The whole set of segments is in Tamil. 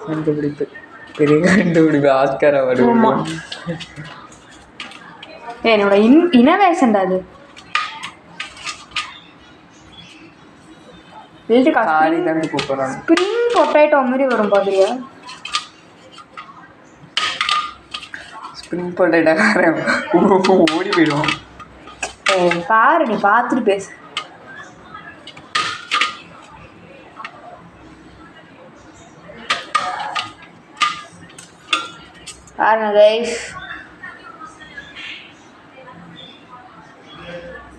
கண்டுபிடிப்பு பெரிய கண்டுபிடிப்பு ஆஸ்கார் அவார்டு. என்னோட இனோவேஷன்டா அது. ஸ்ப்ரிங் பொட்டேட்டோ மாதிரி வரும் பாத்தியா? ஸ்ப்ரிங் பொட்டேட்டோ ஓடி போயிடும். பாரு, நீ பார்த்துட்டு பேசு. பாருங்க கைஸ்,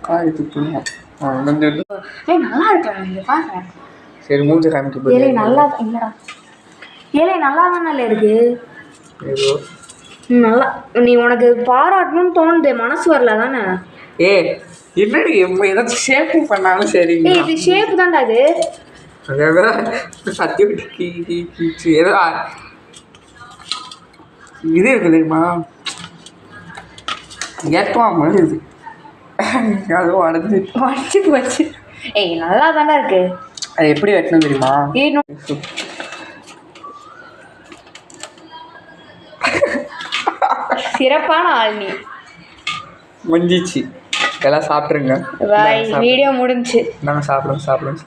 காய் துப்புணும். நல்லா இருக்கு பாக்குறேன். சரி மூஞ்சி காமிக்க. ஏலே நல்லா இல்லடா. ஏலே நல்லா தானே இருக்கு. ஏதோ நல்லா. நீ உனக்கு பாராட்டணும்னு தோணுது, மனசு வரல தானே? என்னடி ஏதாச்சும் ஷேப் பண்ணாலும் சரி. இது ஷேப் தான்டா இது. சத்தியம் ஏதோ இது இருக்கு தெரியுமா? ஏற்கலாம் இது அதுவும் அடைஞ்சு போச்சு. நல்லா தானே இருக்கு. அது எப்படி வெட்டணும் தெரியுமா? சிறப்பான ஆள் நீ. முடிஞ்சிச்சு. எல்லாம் சாப்பிட்ருங்க. வீடியோ முடிஞ்சு. நாங்கள் சாப்பிடுவோம்.